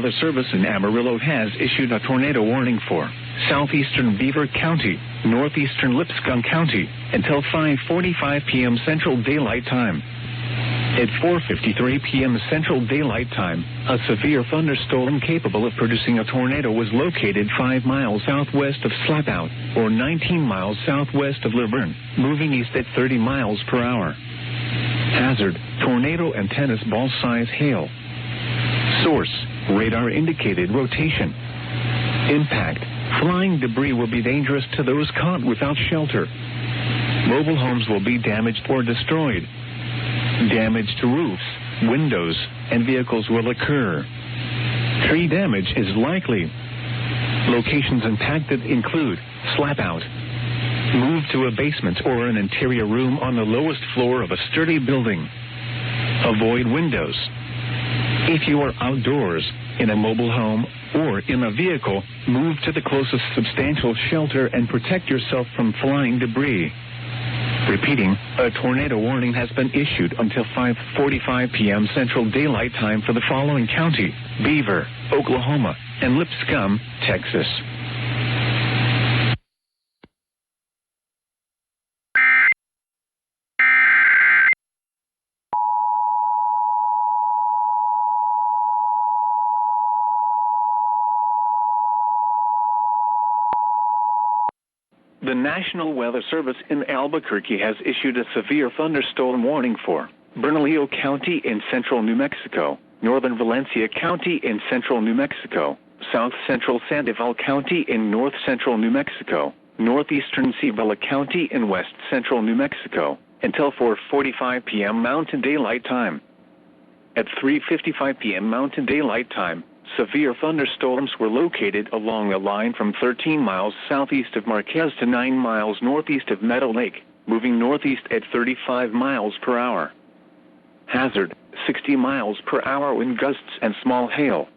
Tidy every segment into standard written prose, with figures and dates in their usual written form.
Weather Service in Amarillo has issued a tornado warning for southeastern Beaver County, northeastern Lipscomb County, until 5:45 p.m. Central Daylight Time. At 4:53 p.m. Central Daylight Time, a severe thunderstorm capable of producing a tornado was located 5 miles southwest of Slapout, or 19 miles southwest of Laverne, moving east at 30 miles per hour. Hazard, tornado and tennis ball size hail. Source, radar indicated rotation. Impact, flying debris will be dangerous to those caught without shelter. Mobile homes will be damaged or destroyed. Damage to roofs, windows, and vehicles will occur. Tree damage is likely. Locations impacted include Slapout. Move to a basement or an interior room on the lowest floor of a sturdy building. Avoid windows. If you are outdoors, in a mobile home, or in a vehicle, move to the closest substantial shelter and protect yourself from flying debris. Repeating, a tornado warning has been issued until 5:45 p.m. Central Daylight Time for the following county: Beaver, Oklahoma, and Lipscomb, Texas. The National Weather Service in Albuquerque has issued a severe thunderstorm warning for Bernalillo County in central New Mexico, northern Valencia County in central New Mexico, south central Sandoval County in north central New Mexico, northeastern Cibola County in west central New Mexico, until 4:45 p.m. Mountain Daylight Time. At 3:55 p.m. Mountain Daylight Time, severe thunderstorms were located along a line from 13 miles southeast of Marquez to 9 miles northeast of Meadow Lake, moving northeast at 35 miles per hour. Hazard, 60 miles per hour wind gusts and small hail.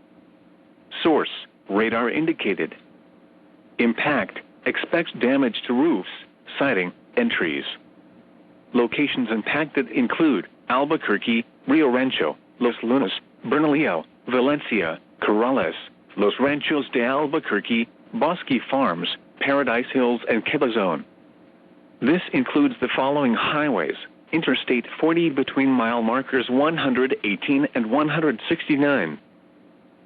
Source, radar indicated. Impact, expect damage to roofs, siding, and trees. Locations impacted include Albuquerque, Rio Rancho, Los Lunas, Bernalillo, Valencia, Corrales, Los Ranchos de Albuquerque, Bosque Farms, Paradise Hills, and Cabazon. This includes the following highways: Interstate 40 between mile markers 118 and 169.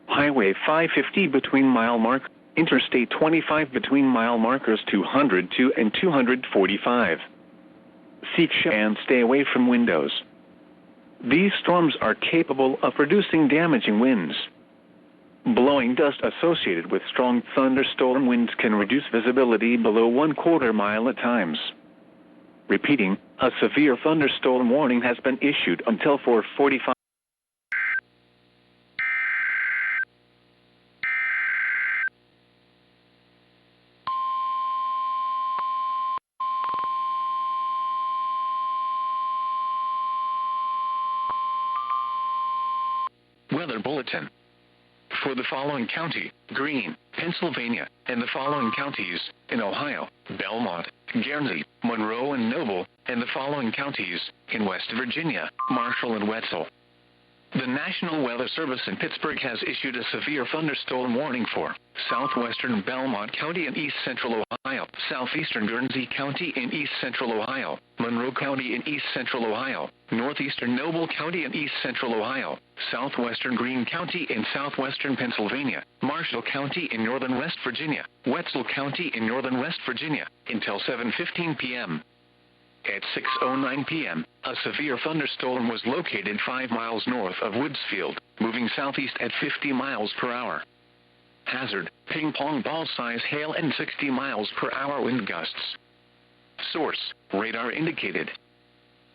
Highway 550 between mile mark, Interstate 25 between mile markers 202 and 245. Seek shelter and stay away from windows. These storms are capable of producing damaging winds. Blowing dust associated with strong thunderstorm winds can reduce visibility below 1/4 mile at times. Repeating, a severe thunderstorm warning has been issued until 4:45. Weather Bulletin. For the following county, Greene, Pennsylvania, and the following counties, in Ohio, Belmont, Guernsey, Monroe, and Noble, and the following counties, in West Virginia, Marshall, and Wetzel. The National Weather Service in Pittsburgh has issued a severe thunderstorm warning for southwestern Belmont County in east central Ohio, southeastern Guernsey County in east central Ohio, Monroe County in east central Ohio, northeastern Noble County in east central Ohio, southwestern Greene County in southwestern Pennsylvania, Marshall County in northern West Virginia, Wetzel County in northern West Virginia, until 7:15 p.m. At 6:09 p.m., a severe thunderstorm was located 5 miles north of Woodsfield, moving southeast at 50 miles per hour. Hazard, ping-pong ball-size hail and 60 miles per hour wind gusts. Source, radar indicated.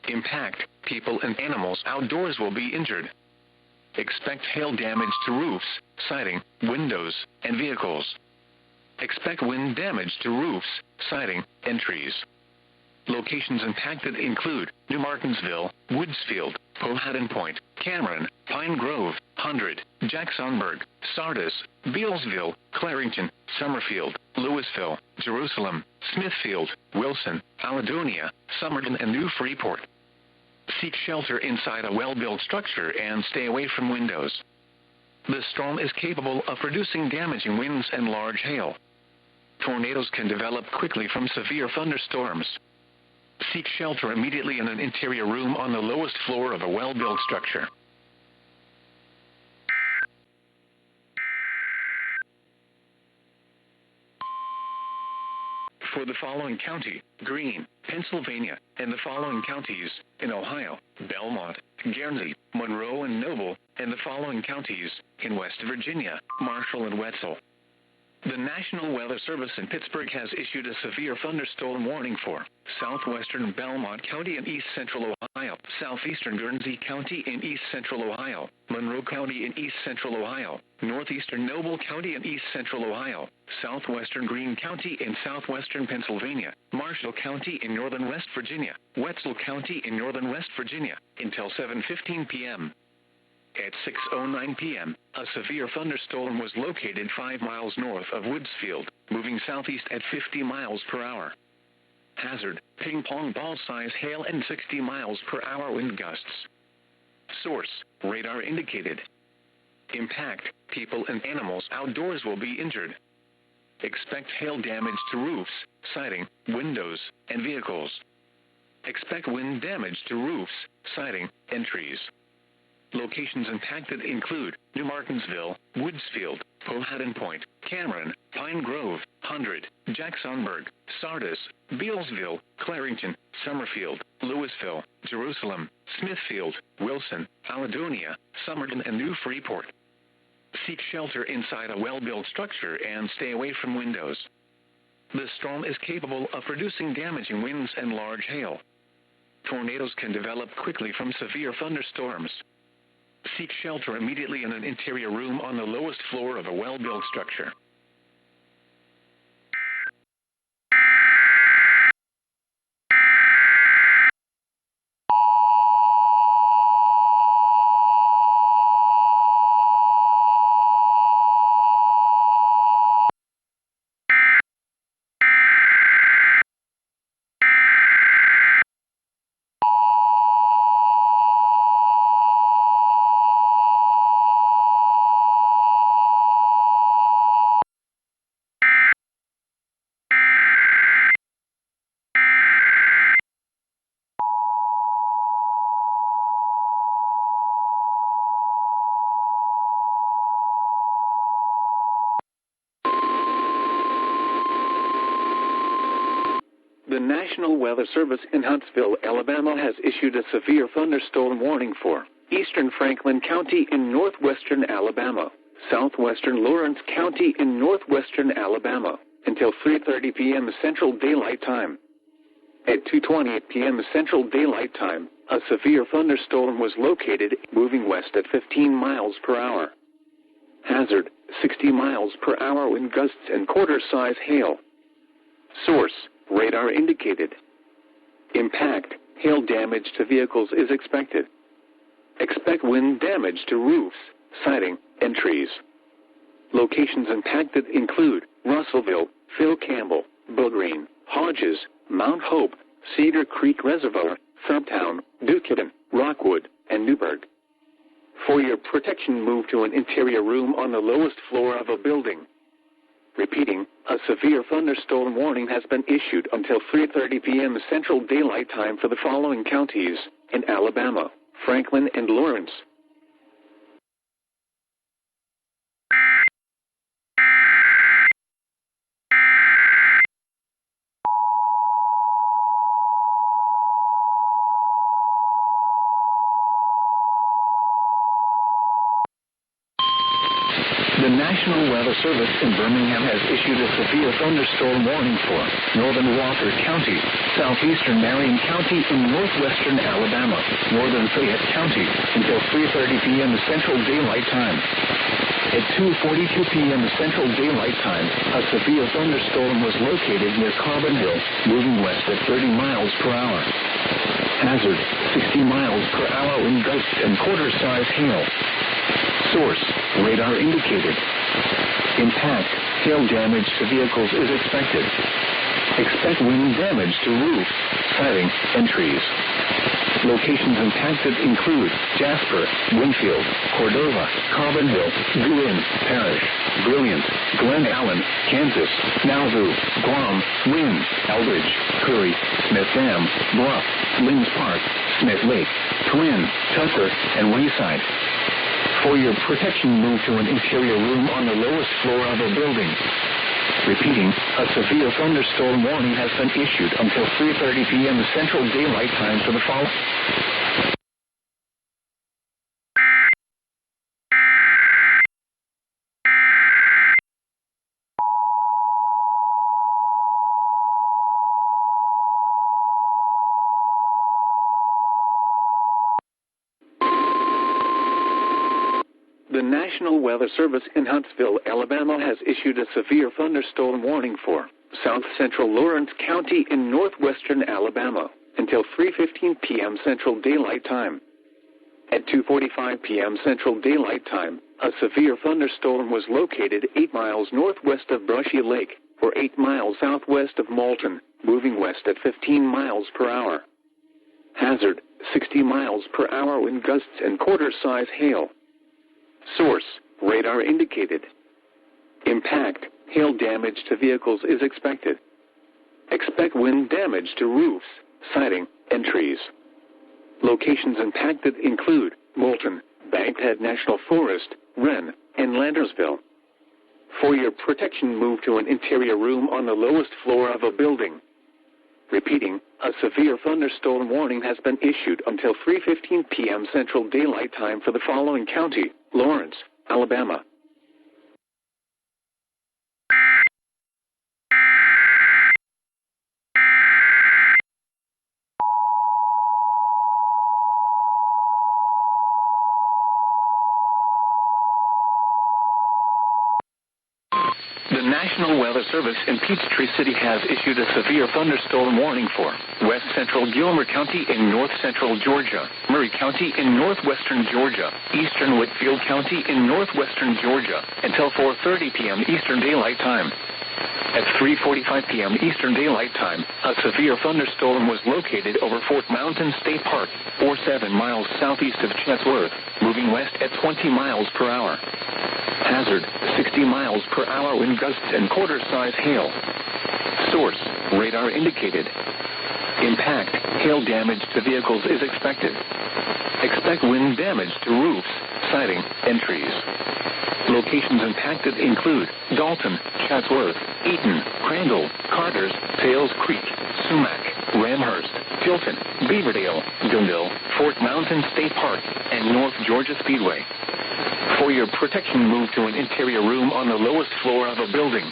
Impact, people and animals outdoors will be injured. Expect hail damage to roofs, siding, windows, and vehicles. Expect wind damage to roofs, siding, and trees. Locations impacted include New Martinsville, Woodsfield, Powhatan Point, Cameron, Pine Grove, 100, Jacksonburg, Sardis, Bealsville, Clarington, Summerfield, Louisville, Jerusalem, Smithfield, Wilson, Alledonia, Somerton, and New Freeport. Seek shelter inside a well-built structure and stay away from windows. The storm is capable of producing damaging winds and large hail. Tornadoes can develop quickly from severe thunderstorms. Seek shelter immediately in an interior room on the lowest floor of a well-built structure. For the following county, Greene, Pennsylvania, and the following counties, in Ohio, Belmont, Guernsey, Monroe and Noble, and the following counties, in West Virginia, Marshall and Wetzel. The National Weather Service in Pittsburgh has issued a severe thunderstorm warning for southwestern Belmont County in east-central Ohio, southeastern Guernsey County in east-central Ohio, Monroe County in east-central Ohio, northeastern Noble County in east-central Ohio, southwestern Greene County in southwestern Pennsylvania, Marshall County in northern West Virginia, Wetzel County in northern West Virginia, until 7:15 p.m. At 6:09 p.m., a severe thunderstorm was located 5 miles north of Woodsfield, moving southeast at 50 miles per hour. Hazard, ping-pong ball-size hail and 60 miles per hour wind gusts. Source, radar indicated. Impact, people and animals outdoors will be injured. Expect hail damage to roofs, siding, windows, and vehicles. Expect wind damage to roofs, siding, and trees. Locations impacted include New Martinsville, Woodsfield, Powhatan Point, Cameron, Pine Grove, Hundred, Jacksonburg, Sardis, Bealsville, Clarington, Summerfield, Louisville, Jerusalem, Smithfield, Wilson, Caledonia, Somerton, and New Freeport. Seek shelter inside a well-built structure and stay away from windows. The storm is capable of producing damaging winds and large hail. Tornadoes can develop quickly from severe thunderstorms. Seek shelter immediately in an interior room on the lowest floor of a well-built structure. The National Weather Service in Huntsville, Alabama has issued a severe thunderstorm warning for eastern Franklin County in northwestern Alabama, southwestern Lawrence County in northwestern Alabama, until 3:30 p.m. Central Daylight Time. At 2:20 p.m. Central Daylight Time, a severe thunderstorm was located, moving west at 15 miles per hour. Hazard, 60 miles per hour wind gusts and quarter-size hail. Source, radar indicated. Impact, hail damage to vehicles is expected. Expect wind damage to roofs, siding, and trees. Locations impacted include Russellville, Phil Campbell, Bullgreen, Hodges, Mount Hope, Cedar Creek Reservoir, Thurbtown, Duquesne, Rockwood, and Newburgh. For your protection, move to an interior room on the lowest floor of a building. Repeating, a severe thunderstorm warning has been issued until 3:30 p.m. Central Daylight Time for the following counties in Alabama, Franklin, and Lawrence. The National Weather Service in Birmingham has issued a severe thunderstorm warning for northern Walker County, southeastern Marion County, and northwestern Alabama, northern Fayette County, until 3:30 p.m. Central Daylight Time. At 2:42 p.m. Central Daylight Time, a severe thunderstorm was located near Carbon Hill, moving west at 30 miles per hour. Hazard, 60 miles per hour wind gusts and quarter-size hail. Source, radar indicated. Impact, hail damage to vehicles is expected. Expect wind damage to roofs, siding, and trees. Locations impacted include Jasper, Winfield, Cordova, Carbon Hill, Guin Parish, Brilliant, Glen Allen, Kansas, Nauvoo, Guam, Wynn, Eldridge, Curry, Smith Dam, Bluff, Linds Park, Smith Lake, Twin, Tucker, and Wayside. For your protection, move to an interior room on the lowest floor of a building. Repeating, a severe thunderstorm warning has been issued until 3:30 p.m. Central Daylight Time for the following. The National Weather Service in Huntsville, Alabama has issued a severe thunderstorm warning for south central Lawrence County in northwestern Alabama until 3:15 p.m. Central Daylight Time. At 2:45 p.m. Central Daylight Time, a severe thunderstorm was located 8 miles northwest of Brushy Lake or 8 miles southwest of Moulton, moving west at 15 miles per hour. Hazard, 60 miles per hour wind gusts and quarter-size hail. Source, radar indicated. Impact, hail damage to vehicles is expected. Expect wind damage to roofs, siding, and trees. Locations impacted include Moulton, Bankhead National Forest, Wren, and Landersville. For your protection, move to an interior room on the lowest floor of a building. Repeating, a severe thunderstorm warning has been issued until 3:15 p.m. Central Daylight Time for the following county: Lawrence, Alabama. The National Weather Service in Peachtree City has issued a severe thunderstorm warning for west central Gilmer County in north central Georgia, Murray County in northwestern Georgia, eastern Whitfield County in northwestern Georgia until 4:30 p.m. Eastern Daylight Time. At 3:45 p.m. Eastern Daylight Time, a severe thunderstorm was located over Fort Mountain State Park, or 7 miles southeast of Chatsworth, moving west at 20 miles per hour. Hazard, 60 miles per hour wind gusts and quarter-size hail. Source, radar indicated. Impact, hail damage to vehicles is expected. Expect wind damage to roofs, siding, and trees. Locations impacted include Dalton, Chatsworth, Eaton, Crandall, Carters, Sales Creek, Sumac, Ramhurst, Tilton, Beaverdale, Dundle, Fort Mountain State Park, and North Georgia Speedway. For your protection, move to an interior room on the lowest floor of a building.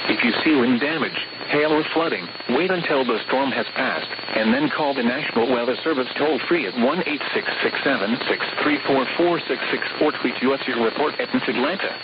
If you see wind damage, hail, or flooding, wait until the storm has passed, and then call the National Weather Service toll-free at 1-866-674-4666 or tweet us your report at Atlanta.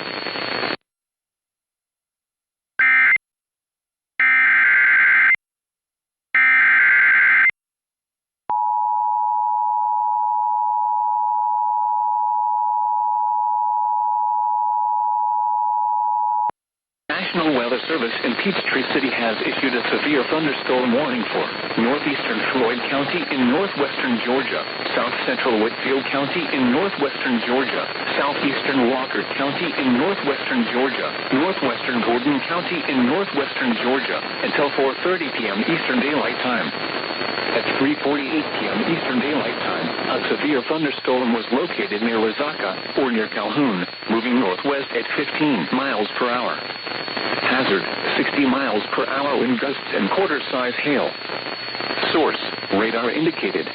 National Weather Service in Peachtree City has issued a severe thunderstorm warning for northeastern Floyd County in northwestern Georgia, south central Whitfield County in northwestern Georgia, southeastern Walker County in northwestern Georgia, northwestern Gordon County in northwestern Georgia until 4:30 p.m. Eastern Daylight Time. At 3:48 p.m. Eastern Daylight Time, a severe thunderstorm was located near Wazaka or near Calhoun, moving northwest at 15 miles per hour. Hazard, 60 miles per hour wind gusts and quarter-size hail. Source, radar indicated.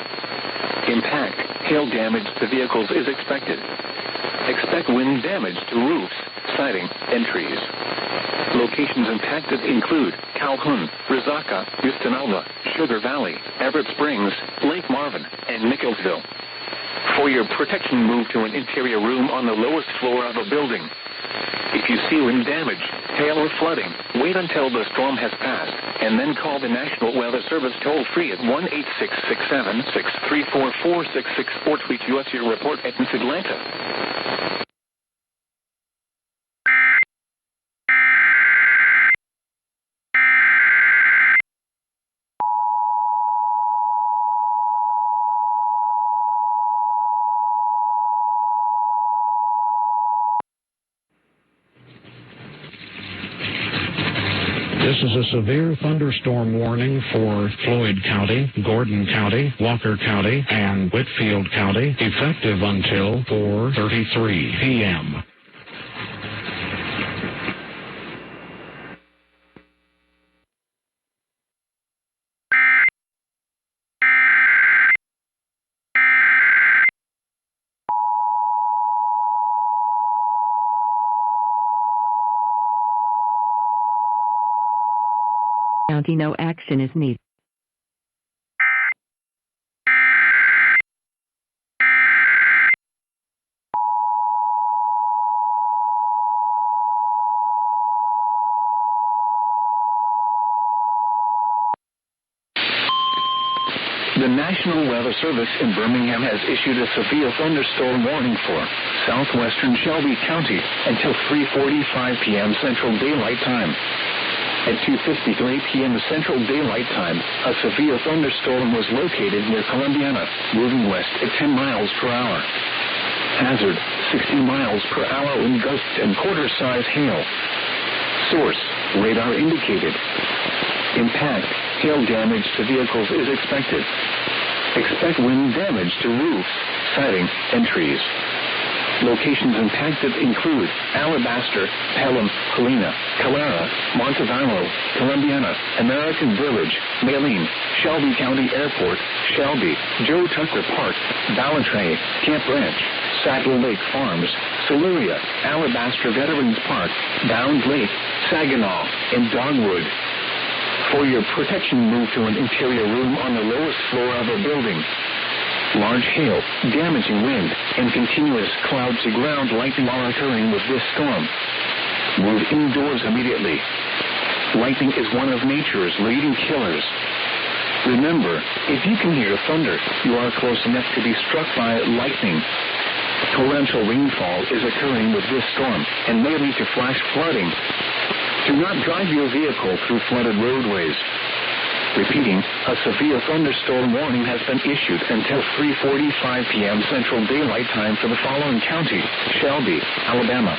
Impact, hail damage to vehicles is expected. Expect wind damage to roofs, siding, and trees. Locations impacted include Calhoun, Rizaka, Houston-Alva, Sugar Valley, Everett Springs, Lake Marvin, and Nicholasville. For your protection, move to an interior room on the lowest floor of a building. If you see wind damage, hail, or flooding, wait until the storm has passed, and then call the National Weather Service toll-free at 1-866-674-4666 or tweet us your report at Atlanta. This is a severe thunderstorm warning for Floyd County, Gordon County, Walker County, and Whitfield County, effective until 4:33 p.m. County, no action is needed. The National Weather Service in Birmingham has issued a severe thunderstorm warning for southwestern Shelby County until 3:45 p.m. Central Daylight Time. At 2:53 p.m. Central Daylight Time, a severe thunderstorm was located near Columbiana, moving west at 10 miles per hour. Hazard, 60 miles per hour wind gusts and quarter-size hail. Source, radar indicated. Impact, hail damage to vehicles is expected. Expect wind damage to roofs, siding, and trees. Locations impacted include Alabaster, Pelham, Helena, Calera, Montevallo, Columbiana, American Village, Maline, Shelby County Airport, Shelby, Joe Tucker Park, Ballantrae, Camp Branch, Saddle Lake Farms, Siluria, Alabaster Veterans Park, Bound Lake, Saginaw, and Dogwood. For your protection, move to an interior room on the lowest floor of a building. Large hail, damaging wind, and continuous cloud-to-ground lightning are occurring with this storm. Move indoors immediately. Lightning is one of nature's leading killers. Remember, if you can hear thunder, you are close enough to be struck by lightning. Torrential rainfall is occurring with this storm and may lead to flash flooding. Do not drive your vehicle through flooded roadways. Repeating, a severe thunderstorm warning has been issued until 3:45 p.m. Central Daylight Time for the following county: Shelby, Alabama.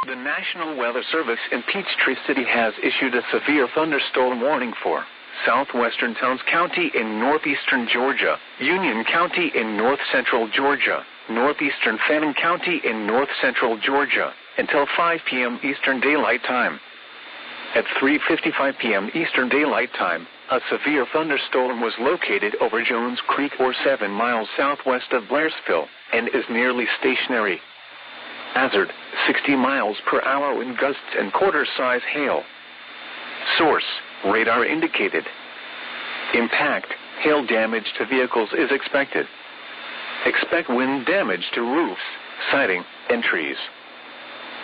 The National Weather Service in Peachtree City has issued a severe thunderstorm warning for southwestern Towns County in northeastern Georgia, Union County in north-central Georgia, northeastern Fannin County in north-central Georgia, until 5 p.m. Eastern Daylight Time. At 3:55 p.m. Eastern Daylight Time, a severe thunderstorm was located over Jones Creek, or 7 miles southwest of Blairsville, and is nearly stationary. Hazard, 60 miles per hour wind gusts and quarter-size hail. Source, radar indicated. Impact, hail damage to vehicles is expected. Expect wind damage to roofs, siding, and trees.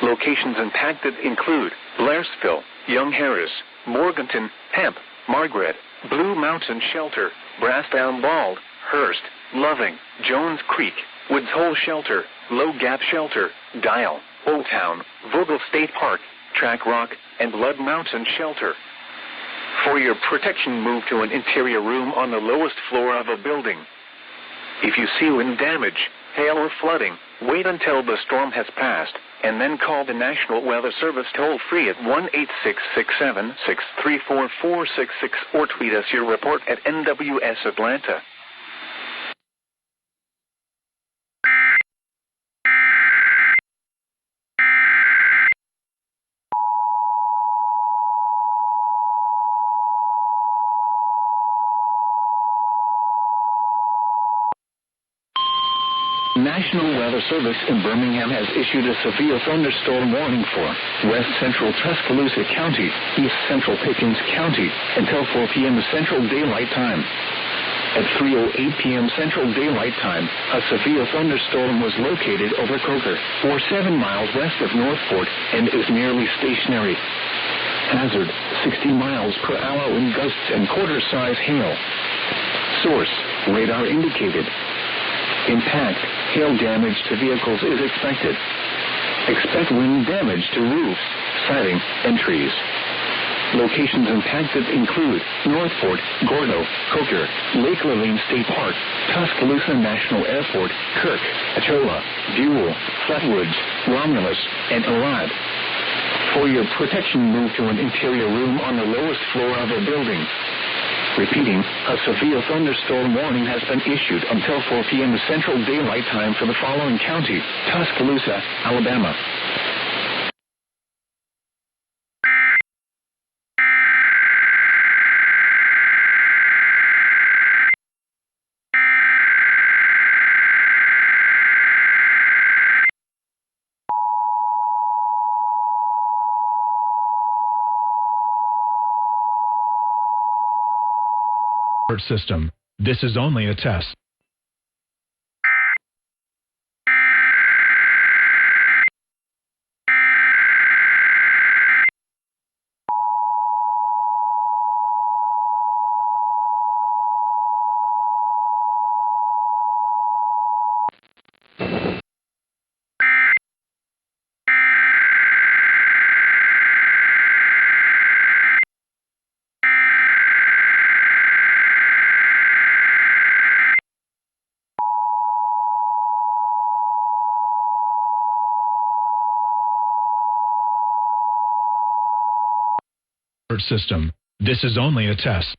Locations impacted include Blairsville, Young Harris, Morganton, Hemp, Margaret, Blue Mountain Shelter, Brassdown Bald, Hurst, Loving, Jones Creek, Woods Hole Shelter, Low Gap Shelter, Dial, Old Town, Vogel State Park, Track Rock, and Blood Mountain Shelter. For your protection, move to an interior room on the lowest floor of a building. If you see wind damage, hail, or flooding, wait until the storm has passed, and then call the National Weather Service toll-free at 1-866-674-4666 or tweet us your report at NWS Atlanta. National Weather Service in Birmingham has issued a severe thunderstorm warning for west central Tuscaloosa County, east central Pickens County, until 4 p.m. Central Daylight Time. At 3:08 p.m. Central Daylight Time, a severe thunderstorm was located over Coker, or 7 miles west of Northport, and is nearly stationary. Hazard, 60 miles per hour wind gusts and quarter-size hail. Source, radar indicated. Impact, hail damage to vehicles is expected. Expect wind damage to roofs, siding, and trees. Locations impacted include Northport, Gordo, Coker, Lake Levine State Park, Tuscaloosa National Airport, Kirk, Achola, Buell, Flatwoods, Romulus, and Elad. For your protection, move to an interior room on the lowest floor of a building. Repeating, a severe thunderstorm warning has been issued until 4 p.m. Central Daylight Time for the following county: Tuscaloosa, Alabama. System. This is only a test. System. This is only a test.